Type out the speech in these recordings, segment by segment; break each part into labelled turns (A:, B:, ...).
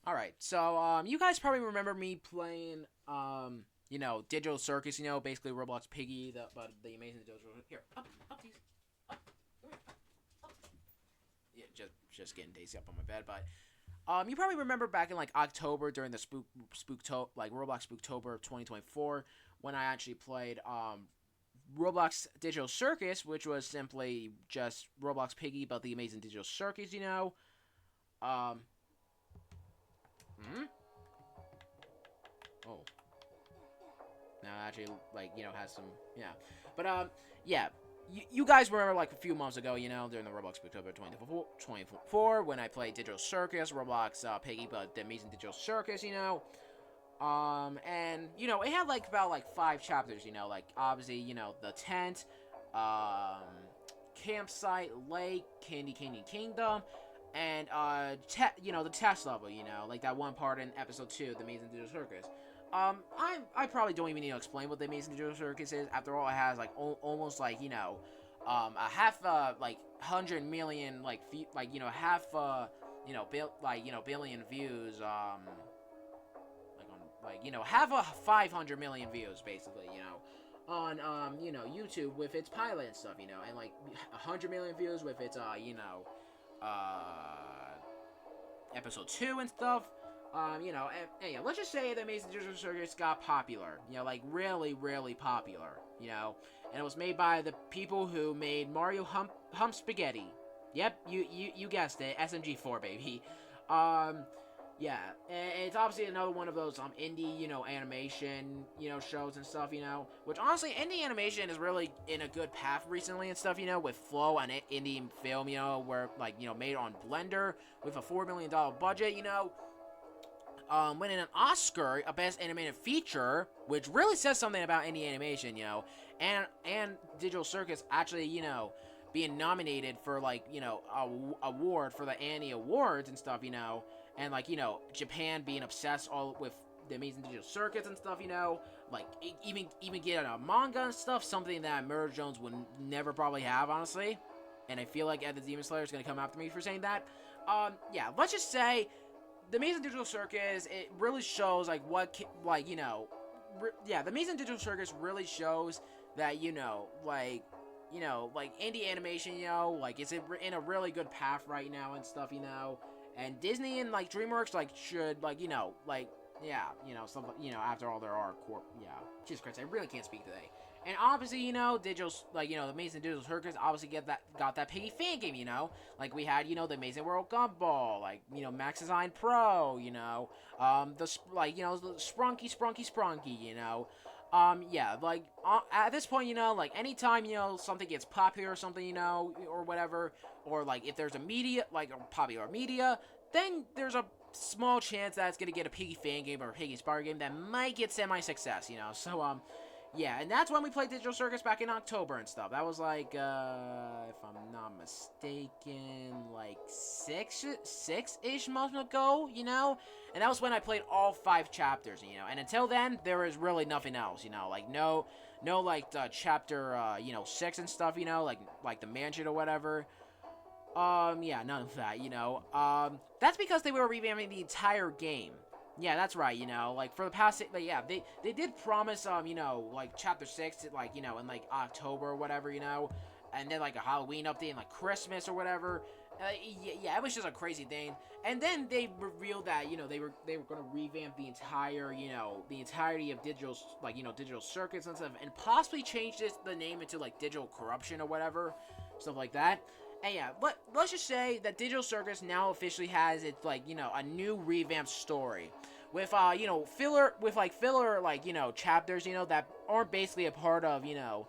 A: Alright, so, you guys probably remember me playing, Digital Circus, basically Roblox Piggy, but the amazing Digital Circus. Here, up, these. Up, come here, up. Yeah, just getting Daisy up on my bed, but, you probably remember back in, like, October during the Roblox Spooktober 2024, when I actually played, Roblox Digital Circus, which was simply just Roblox Piggy, but the amazing Digital Circus, Um, hmm? Oh. Now actually, has some, yeah. But, yeah. You guys remember, like, a few months ago, during the Roblox October 2024, when I played Digital Circus, Roblox, Piggy, but the amazing Digital Circus, and, it had, like, about, like, 5 chapters, like, obviously, the tent, campsite, lake, Candy Canyon Kingdom, and, the test level, like that one part in episode 2, the amazing Digital Circus. I probably don't even need to explain what the Amazing Digital Circus is. After all, it has like almost like a half 100 million half billion views half a 500 million views basically on YouTube with its pilot and stuff and like 100 million views with its uh episode 2 and stuff. And yeah, let's just say the Amazing Digital Circus got popular. Like really, really popular. And it was made by the people who made Mario Hump Spaghetti. Yep, you guessed it, SMG4 baby. Yeah, and it's obviously another one of those indie, animation, shows and stuff, which honestly, indie animation is really in a good path recently and stuff, with Flow and indie film, where made on Blender with a $4 million budget, winning an Oscar, a Best Animated Feature, which really says something about indie animation, and Digital Circus actually, being nominated for a award for the Annie Awards and stuff, and Japan being obsessed all with the Amazing Digital Circus and stuff, even get a manga and stuff, something that Murder Jones would never probably have, honestly. And I feel like Ed the Demon Slayer is gonna come after me for saying that. Yeah, let's just say the Amazing Digital Circus, it really shows the Amazing Digital Circus really shows that indie animation, it's in a really good path right now and stuff, and Disney and DreamWorks should something after all there are Jesus Christ, I really can't speak today. And obviously, digital, the Amazing Digital Circus obviously got that Piggy fan game, like we had, the Amazing World Gumball, Max Design Pro, the Sprunky, yeah, at this point, anytime, something gets popular or something, or whatever, or, if there's a media, popular media, then there's a small chance that it's gonna get a Piggy fan game or a Piggy Inspired game that might get semi-success, so, yeah, and that's when we played Digital Circus back in October and stuff. That was if I'm not mistaken, 6-ish months ago, And that was when I played all 5 chapters, And until then, there was really nothing else, no chapter, 6 and stuff, like the mansion or whatever. Yeah, none of that, That's because they were revamping the entire game. Yeah, that's right, for the past, yeah, they did promise, chapter 6, in, October or whatever, and then, a Halloween update and, Christmas or whatever. Yeah, it was just a crazy thing. And then they revealed that, they were going to revamp the entire, the entirety of Digital, Digital Circuits and stuff, and possibly change the name into, Digital Corruption or whatever, stuff like that. And yeah, let's just say that Digital Circus now officially has its, a new revamped story. With, filler, chapters, that aren't basically a part of, the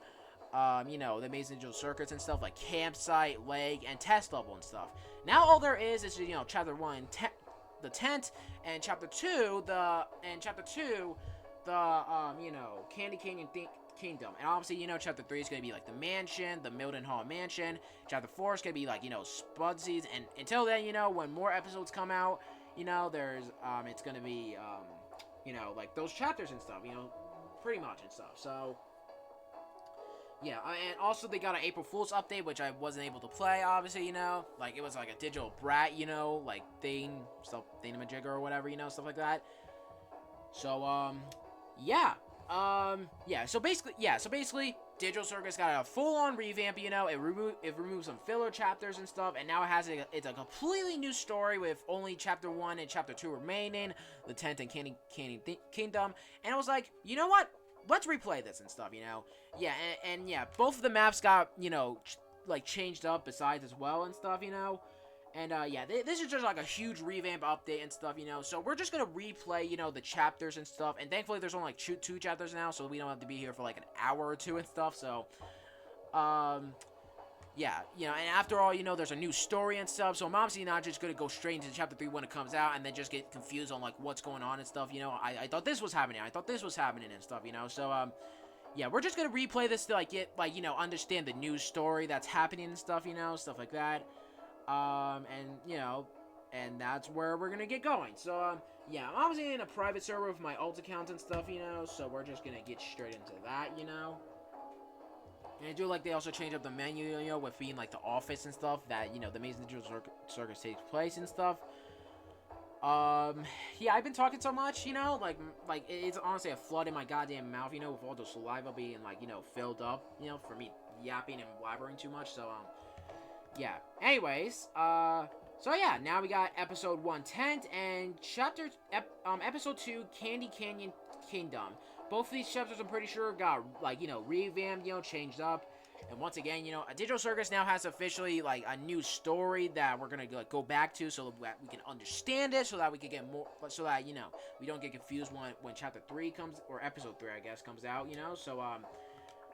A: Amazing Digital Circuits and stuff, like Campsite, Lake, and Test Level and stuff. Now all there is, Chapter 1, the tent, and Chapter 2, the Candy Canyon Kingdom. And obviously, Chapter 3 is going to be, the mansion, the Milton Hall mansion. Chapter 4 is going to be, Spudsies. And until then, when more episodes come out, there's, it's going to be, those chapters and stuff, pretty much and stuff. So, Yeah, and also they got an April Fool's update, which I wasn't able to play, obviously, you know? Like, it was like a digital brat, you know? Like, stuff, thingamajigger or whatever, you know? Stuff like that. So, yeah. So basically, Digital Circus got a full-on revamp, you know? It removed some filler chapters and stuff, and now it's a completely new story with only Chapter 1 and Chapter 2 remaining, the 10th and Candy Kingdom, and I was like, you know what? Let's replay this and stuff, you know? Yeah, and yeah, both of the maps got, you know, like, changed up besides as well and stuff, you know? And, yeah, this is just, like, a huge revamp update and stuff, you know? So we're just gonna replay, you know, the chapters and stuff. And thankfully, there's only, like, two chapters now, so we don't have to be here for, like, an hour or two and stuff. So, yeah, you know, and after all, you know, there's a new story and stuff. So I'm obviously not just gonna go straight into Chapter 3 when it comes out and then just get confused on, like, what's going on and stuff, you know? I thought this was happening. I thought this was happening and stuff, you know? So, yeah, we're just gonna replay this to, like, get, like, you know, understand the news story that's happening and stuff, you know? Stuff like that. And, you know, and that's where we're gonna get going. So, yeah, I'm obviously in a private server with my alt account and stuff, you know, so we're just gonna get straight into that, you know. And I do like they also change up the menu, you know, with being, like, the office and stuff, that, you know, the Amazing Digital Circus takes place and stuff. Yeah, I've been talking so much, you know, like, it's honestly a flood in my goddamn mouth, you know, with all the saliva being, like, you know, filled up, you know, for me yapping and blabbering too much, so, yeah. Anyways, so yeah, now we got episode 110 and episode 2, Candy Canyon Kingdom. Both of these chapters, I'm pretty sure, got, like, you know, revamped, you know, changed up. And once again, you know, a Digital Circus now has officially, like, a new story that we're gonna, like, go back to so that we can understand it, so that we can get more, so that, you know, we don't get confused when chapter 3 comes, or episode 3, I guess, comes out, you know? So,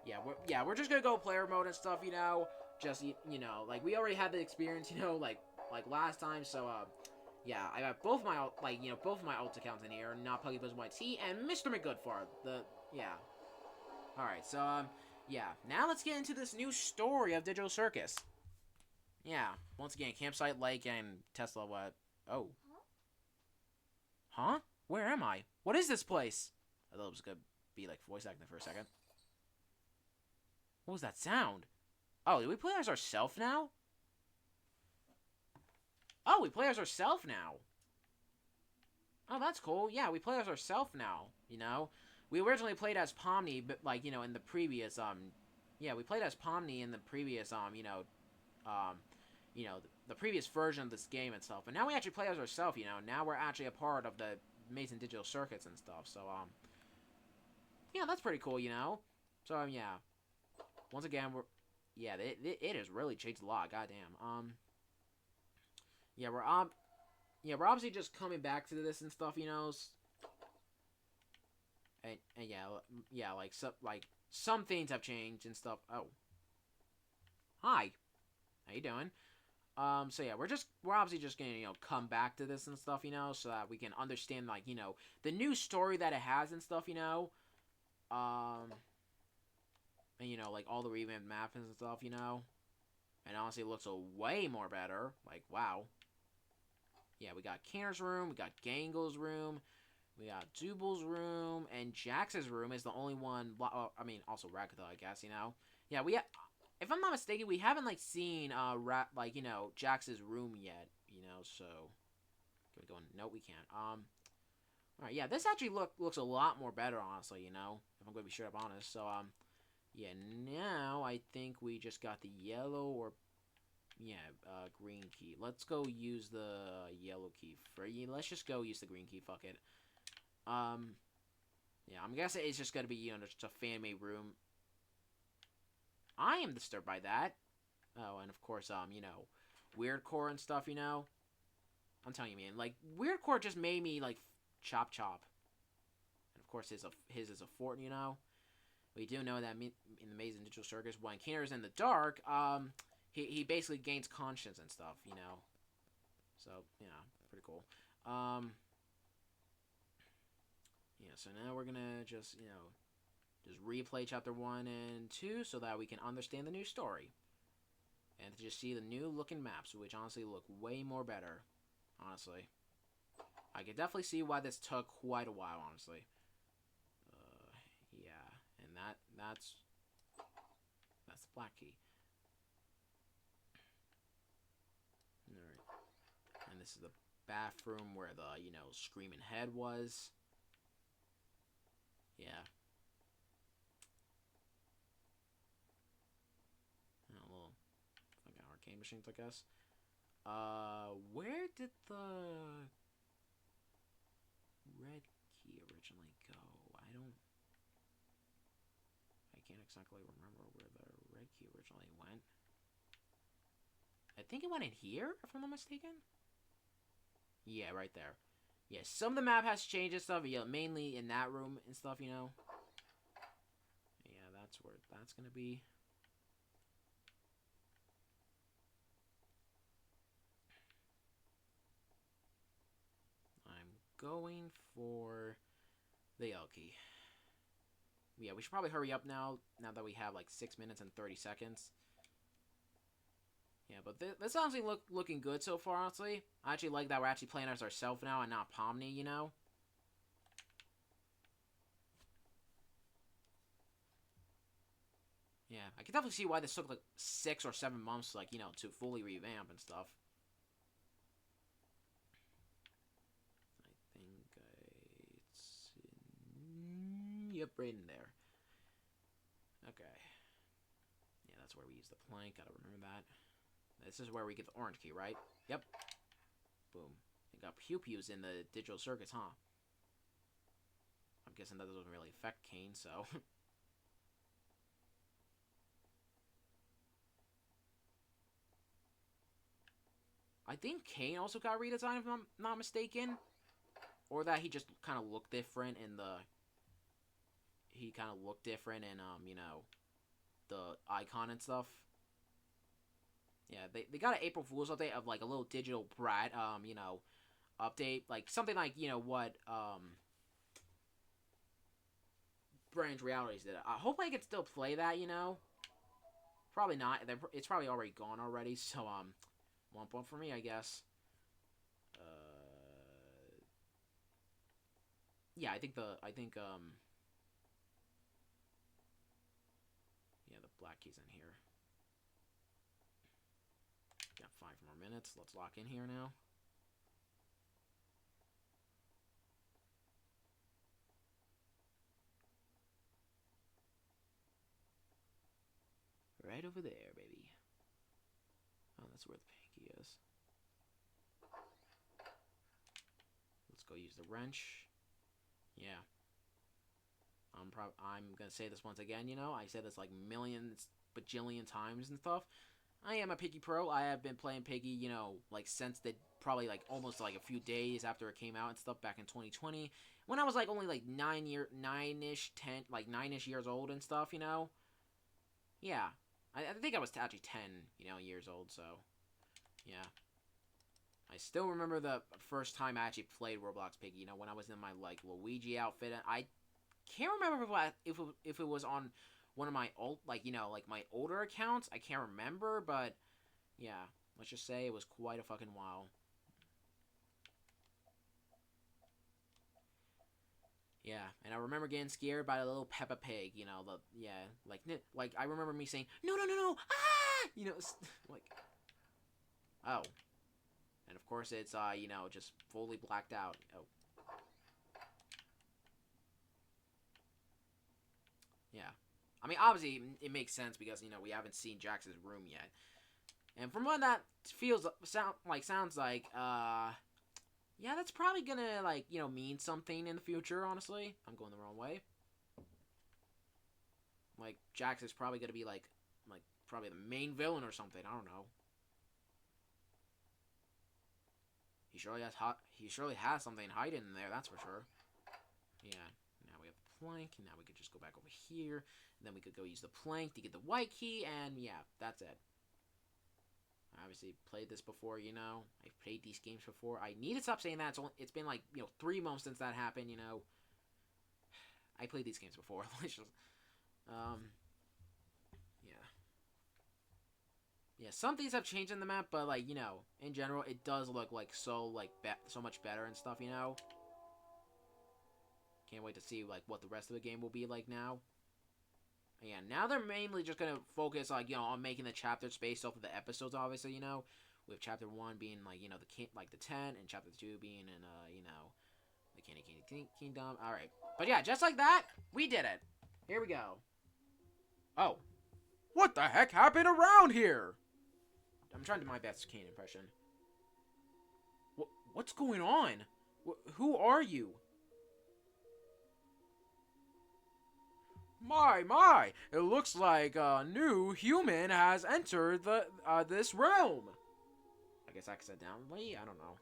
A: yeah, we're just gonna go player mode and stuff, you know? Just, you know, like, we already had the experience, you know, like last time, so, yeah, I got both my, both my alt accounts in here, Not Puggy Buzz YT, and Mr. McGoodfar, yeah. Alright, so, yeah, now let's get into this new story of Digital Circus. Yeah, once again, campsite, lake, and Tesla, what? Oh. Huh? Where am I? What is this place? I thought it was gonna be, like, voice acting for a second. What was that sound? Oh, did we play as ourselves now? Oh, we play as ourselves now. Oh, that's cool. Yeah, we play as ourselves now, you know? We originally played as Pomni, but, like, you know, in the previous, yeah, we played as Pomni in the previous, the previous version of this game and stuff. But now we actually play as ourselves, you know? Now we're actually a part of the Amazing Digital Circuits and stuff, so, yeah, that's pretty cool, you know? So, yeah. Once again, yeah, it has really changed a lot. Goddamn. Yeah, we're obviously just coming back to this and stuff, you know. And yeah, like some things have changed and stuff. Oh, hi, how you doing? So yeah, we're obviously just gonna, you know, come back to this and stuff, you know, so that we can understand, like, you know, the new story that it has and stuff, you know. And, you know, like, all the revamped maps and stuff, you know. And honestly, it looks a way more better. Like, wow. Yeah, we got Kanner's room, we got Gangle's room, we got Zubal's room, and Jax's room is the only one, I mean, also Rakatha, I guess, you know. Yeah, if I'm not mistaken, we haven't, like, seen, you know, Jax's room yet, you know, so. Can we go in? No, we can't. Alright, yeah, this actually looks a lot more better, honestly, you know, if I'm going to be straight up honest. So, yeah, now I think we just got the yellow or, yeah, green key. Let's go use the yellow key. Let's just go use the green key, fuck it. Yeah, I'm guessing it's just gonna be, you know, just a fan-made room. I am disturbed by that. Oh, and of course, you know, Weirdcore and stuff, you know. I'm telling you, man, like, Weirdcore just made me, like, chop. And of course, his is a fort, you know. We do know that in the Amazing Digital Circus, when Keener is in the dark, he basically gains conscience and stuff, you know. So, yeah, pretty cool. Yeah, so now we're gonna just, you know, just replay chapter 1 and 2 so that we can understand the new story. And to just see the new looking maps, which honestly look way more better. Honestly. I can definitely see why this took quite a while, honestly. Yeah, and that's black key. Alright. And this is the bathroom where the, you know, screaming head was. Yeah. A little fucking arcade machines, I guess. Where did the red key originally go? I can't exactly remember where the red key originally went. I think it went in here, if I'm not mistaken. Yeah, right there. Yeah, some of the map has changed and stuff, yeah, mainly in that room and stuff, you know. Yeah, that's where that's gonna be. I'm going for the L key. Yeah, we should probably hurry up now that we have like 6 minutes and 30 seconds. Yeah, but this honestly looking good so far, honestly. I actually like that we're actually playing as ourselves now and not Pomni, you know? Yeah, I can definitely see why this took like 6 or 7 months, like, you know, to fully revamp and stuff. I think it's in... Yep, right in there. Okay. Yeah, that's where we use the plank. Gotta remember that. This is where we get the orange key, right? Yep. Boom. It got pew-pews in the digital circuits, huh? I'm guessing that doesn't really affect Kane, so... I think Kane also got redesigned, if I'm not mistaken. Or that he just kind of looked different in the... He kind of looked different in, you know, the icon and stuff. Yeah, they got an April Fool's update of, like, a little digital brat, you know, update. Like, something like, you know, what, Branch Realities did. I hope I can still play that, you know. Probably not. It's probably already gone already, so, 1 point for me, I guess. Yeah, I think, yeah, the black key's in here. Got 5 more minutes. Let's lock in here now. Right over there, baby. Oh, that's where the pinky is. Let's go use the wrench. Yeah. I'm gonna say this once again, you know. I said this like millions, bajillion times and stuff. I am a Piggy pro. I have been playing Piggy, you know, like since the probably like almost like a few days after it came out and stuff back in 2020. When I was like only like 9-ish, 10, like 9-ish years old and stuff, you know. Yeah. I think I was actually 10, you know, years old, so yeah. I still remember the first time I actually played Roblox Piggy, you know, when I was in my, like, Luigi outfit. I can't remember if it was on one of my old, like, you know, like, my older accounts. I can't remember, but, yeah. Let's just say it was quite a fucking while. Yeah, and I remember getting scared by the little Peppa Pig, you know, like, I remember me saying, no, no, no, no, ah! You know, like, oh. And of course it's, you know, just fully blacked out. Oh. Yeah. I mean, obviously, it makes sense because, you know, we haven't seen Jax's room yet. And from what that sounds like, yeah, that's probably gonna, like, you know, mean something in the future, honestly. I'm going the wrong way. Like, Jax is probably gonna be, like, probably the main villain or something. I don't know. He surely has something hiding in there, that's for sure. Yeah. Now we have the plank, and now we could just go back over here. And then we could go use the plank to get the white key, and yeah, that's it. I obviously played this before, you know. I've played these games before. I need to stop saying that. It's been like, you know, 3 months since that happened, you know. I played these games before. Yeah. Yeah, some things have changed in the map, but, like, you know, in general, it does look, like, so much better and stuff, you know. Can't wait to see, like, what the rest of the game will be like now. Yeah, now they're mainly just gonna focus, like, on making the chapters based off of the episodes, obviously, with chapter 1 being, like, the 10, and chapter 2 being in, the Candy Kingdom. Alright. But yeah, just like that, we did it. Here we go. Oh. What the heck happened around here? I'm trying to do my best Kane impression. What's going on? Who are you? My! It looks like a new human has entered this realm. I guess accidentally? I don't know.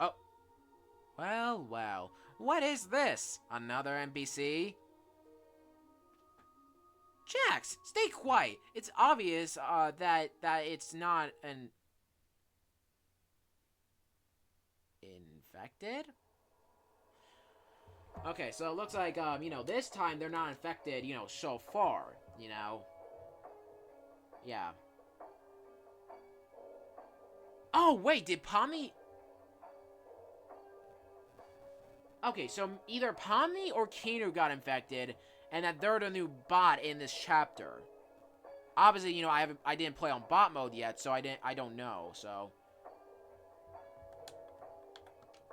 A: Oh. Well. What is this? Another NPC? Jax, stay quiet. It's obvious that it's not an infected. Okay, so it looks like this time they're not infected, so far, Yeah. Oh wait, did Pomni? Okay, so either Pomni or Kanu got infected, and that they're the new bot in this chapter. Obviously, I didn't play on bot mode yet, so I don't know, so.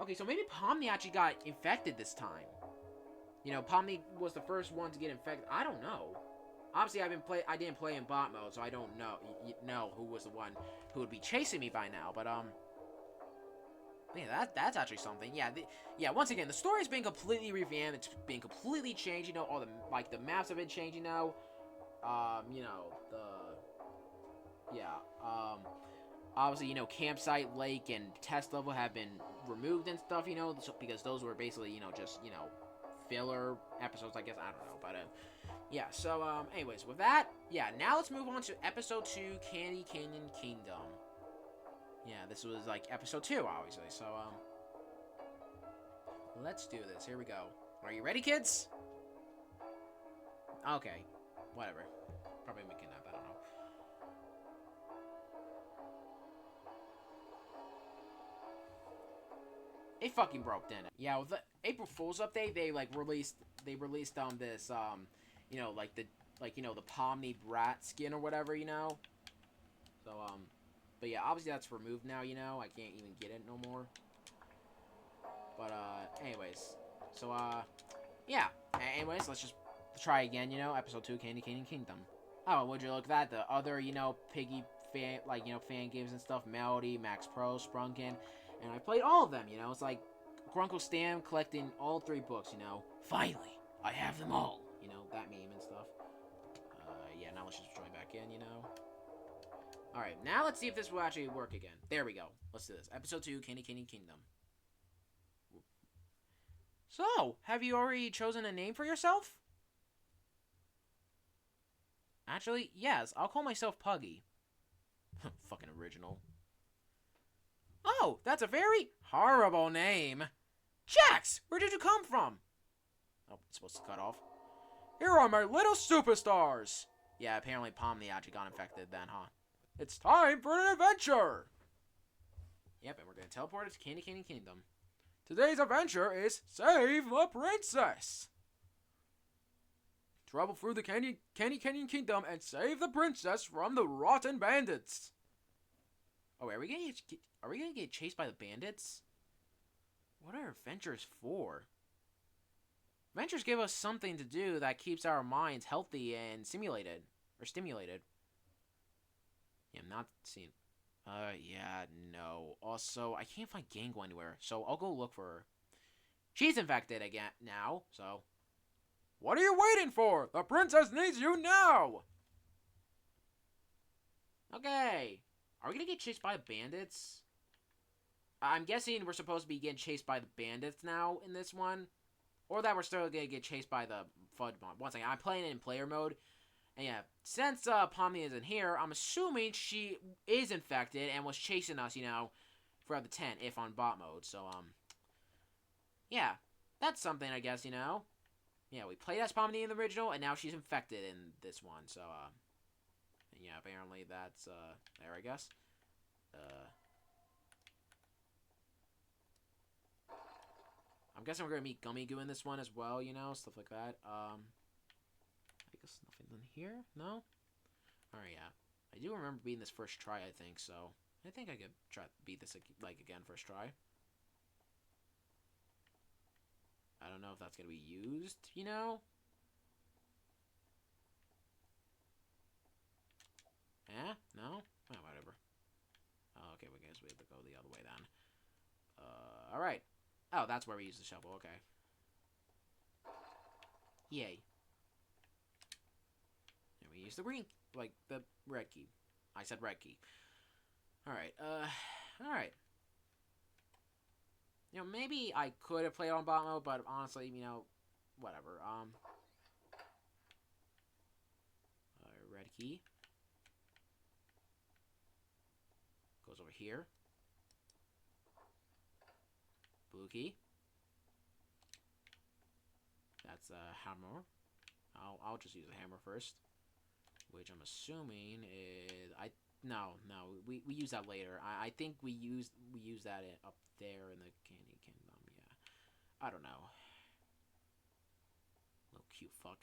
A: Okay, so maybe Pomni actually got infected this time. Pomni was the first one to get infected. I don't know. Obviously, I didn't play in bot mode, so I don't know who was the one who would be chasing me by now. But yeah, that's actually something. Yeah. Once again, the story's been completely revamped. It's been completely changed. All the maps have been changed. Obviously, campsite, lake, and test level have been removed and stuff. Because those were basically, just filler episodes, I guess. I don't know, but yeah. So anyways, with that, yeah. Now let's move on to episode 2, Candy Canyon Kingdom. Yeah, this was like episode 2, obviously. So let's do this. Here we go. Are you ready, kids? Okay, whatever. Probably making up. I don't know. It fucking broke, didn't it? Yeah, with the April Fool's update, they released this the Pomni Brat skin or whatever, So but yeah, obviously that's removed now, I can't even get it no more. But anyways, so yeah. Anyways, let's just try again, episode 2, Candy Canyon Kingdom. Oh, would you look at that? The other, Piggy fan, fan games and stuff, Melody, Max Pro, Sprunkin, and I played all of them, It's like Grunkle Stam collecting all 3 books, Finally, I have them all, that meme and stuff. Yeah, now let's just join back in, Alright, now let's see if this will actually work again. There we go. Let's do this. Episode 2, Candy Canyon Kingdom. So, have you already chosen a name for yourself? Actually, yes. I'll call myself Puggy. Fucking original. Oh, that's a very horrible name. Jax, where did you come from? Oh, it's supposed to cut off. Here are my little superstars. Yeah, apparently Pomni actually got infected then, huh? It's time for an adventure. Yep, and we're going to teleport it to Candy Canyon Kingdom. Today's adventure is Save the Princess. Travel through the Candy Canyon Kingdom and save the princess from the rotten bandits. Oh, are we gonna get chased by the bandits? What are adventures for? Adventures give us something to do that keeps our minds healthy and stimulated. Yeah, I'm not seeing. Yeah, no. Also, I can't find Gango anywhere, so I'll go look for her. She's infected again now, so. What are you waiting for? The princess needs you now! Okay. Are we gonna get chased by bandits? I'm guessing we're supposed to be getting chased by the bandits now in this one. Or that we're still gonna get chased by the FUD bomb. Once again, I'm playing it in player mode. And yeah, since Pomni isn't here, I'm assuming she is infected and was chasing us, throughout the tent, if on bot mode. So, yeah, that's something, I guess, Yeah, we played as Pomni in the original, and now she's infected in this one. So, yeah, apparently that's, there, I guess. I'm guessing we're gonna meet Gummy Goo in this one as well, stuff like that. something here? No? Alright, yeah. I do remember beating this first try, I think, so I think I could try beat this, like, again, first try. I don't know if that's gonna be used, you know? Eh? No? Oh, whatever. Oh, okay, we guess we have to go the other way then. Alright. Oh, that's where we use the shovel, okay. Yay. And we use the green, like, the red key. I said red key. Alright, alright. You know, maybe I could have played on bot mode, but honestly, you know, whatever. Red key. Goes over here. Blue key. That's a hammer. I'll just use a hammer first, which I'm assuming is no, we use that later. I think we use that up there in the Candy Kingdom. Yeah, I don't know. Little cute fuck.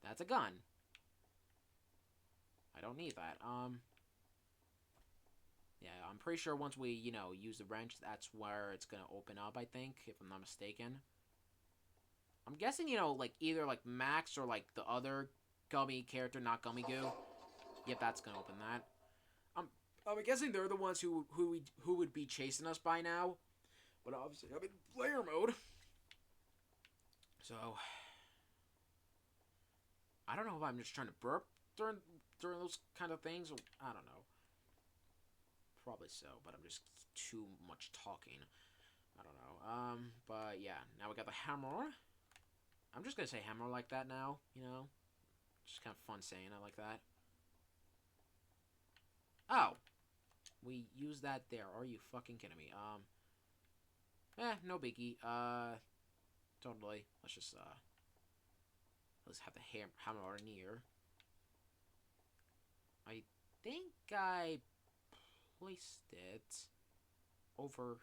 A: That's a gun. I don't need that. Yeah, I'm pretty sure once we, you know, use the wrench, that's where it's gonna open up, I think, if I'm not mistaken. I'm guessing, you know, like, either, like, Max or, like, the other gummy character, not Gummy Goo. Yep, that's gonna open that. I'm guessing they're the ones who would be chasing us by now. But obviously, I'm in player mode. So, I don't know if I'm just trying to burp during those kind of things, or I don't know. Probably so, but I'm just too much talking. I don't know. But yeah, now we got the hammer. I'm just gonna say hammer like that now, you know? Just kind of fun saying it like that. Oh! We use that there. Are you fucking kidding me? No biggie. Totally. Let's have the hammer near. I think I placed it over.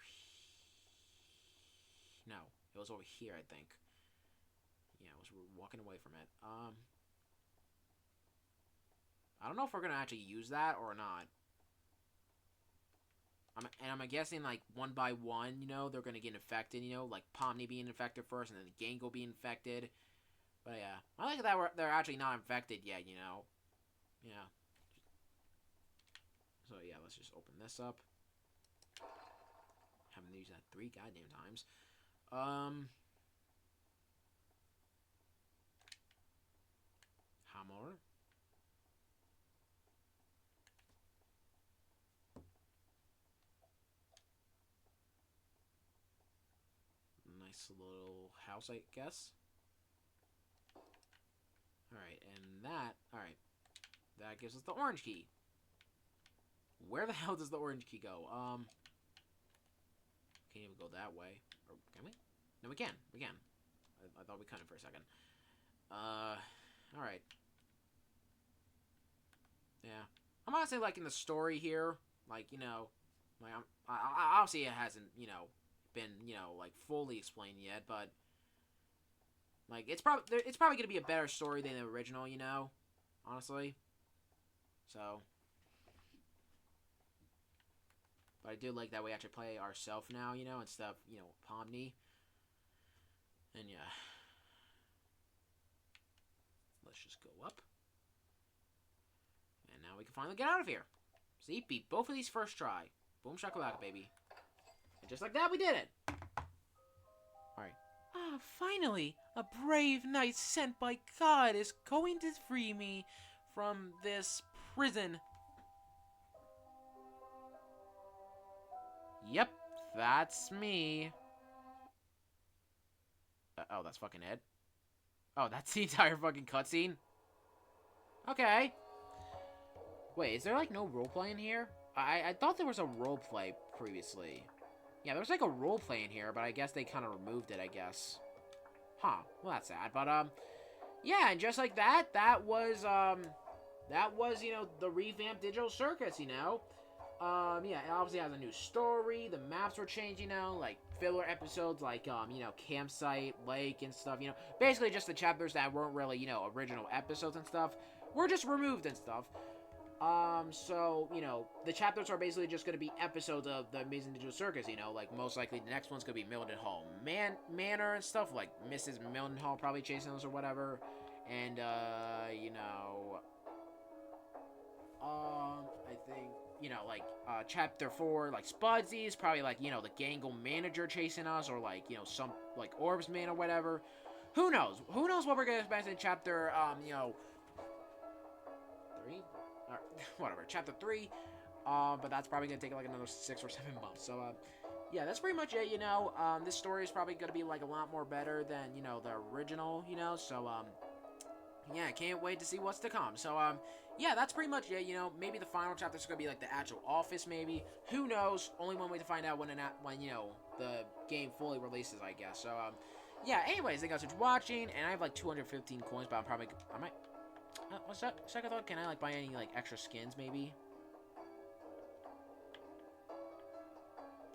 A: No, it was over here, I think. Yeah, I was walking away from it. I don't know if we're gonna actually use that or not. I'm guessing, like, one by one, you know, they're gonna get infected, you know, like Pomni being infected first and then Gango being infected. But yeah, I like that they're actually not infected yet, you know. Yeah. So yeah, let's just open this up. Haven't used that 3 goddamn times. Hammer. Nice little house, I guess. Alright, and alright. That gives us the orange key. Where the hell does the orange key go? Can't even go that way. Or can we? No, we can. We can. I thought we couldn't for a second. Alright. Yeah. I'm honestly liking the story here. Like, you know, like, obviously it hasn't, you know, been, you know, like, fully explained yet, but like, it's probably gonna be a better story than the original, you know, honestly. So, but I do like that we actually play ourselves now, you know, instead of, you know, Pomni. And yeah, let's just go up, and now we can finally get out of here. See, beat both of these first try. Boom shakalaka, baby. And just like that, we did it. Alright.
B: Ah, finally! A brave knight sent by God is going to free me from this prison.
A: Yep, that's me. Oh, that's fucking it. Oh, that's the entire fucking cutscene? Okay. Wait, is there, like, no roleplay in here? I thought there was a roleplay previously. Yeah, there was, like, a roleplay in here, but I guess they kind of removed it, I guess. Huh. Well, that's sad. But, yeah, and just like that, that was, you know, the Revamp Digital Circus, you know? Yeah, it obviously has a new story. The maps were changed, you know, like filler episodes, like you know, campsite, lake, and stuff. You know, basically just the chapters that weren't really, you know, original episodes and stuff were just removed and stuff. So, you know, the chapters are basically just gonna be episodes of the Amazing Digital Circus, you know, like, most likely the next one's gonna be Mildenhall Manor and stuff, like, Mrs. Mildenhall probably chasing us or whatever, and, you know, I think, you know, like, chapter 4, like, Spudsy's probably, like, you know, the Gangle manager chasing us, or, like, you know, some, like, Orbs man or whatever. Who knows? Who knows what we're gonna expect in chapter, you know, 3? Or, whatever, chapter 3, but that's probably gonna take like another 6 or 7 months, so, yeah, that's pretty much it, you know. This story is probably gonna be, like, a lot more better than, you know, the original, you know, so, yeah, can't wait to see what's to come, so, yeah, that's pretty much it, you know. Maybe the final chapter is gonna be, like, the actual office, maybe, who knows, only one way to find out when, you know, the game fully releases, I guess, so, yeah, anyways, thank you guys for watching, and I have, like, 215 coins, but I might, what's that? Second thought, can I, like, buy any, like, extra skins, maybe?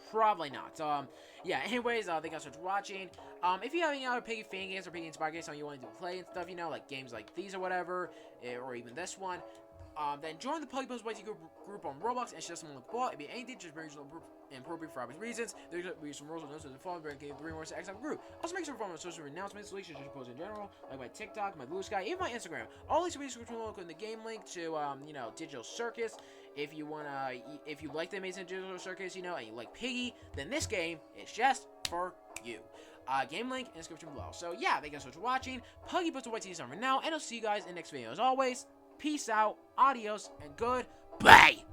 A: Probably not. So, yeah, anyways, thank you guys for watching. If you have any other Piggy fan games or Piggy inspired games you want to play and stuff, you know, like games like these or whatever, or even this one, then join the Puggy Post YT group on Roblox, and it's just one look ball. It'd be anything, just very inappropriate for obvious reasons. There's going to be some rules and notes in the following, but game 3 more to exile group. Also, make sure to follow my social announcements, solutions, and posts in general, like my TikTok, my Blue Sky, even my Instagram. All these videos will look in the game link to, you know, Digital Circus. If you wanna, if you like the Amazing Digital Circus, you know, and you like Piggy, then this game is just for you. Game link in the description below. So yeah, thank you guys so much for watching. Puggy puts the white TV on right now, and I'll see you guys in the next video. As always, peace out, adios, and goodbye.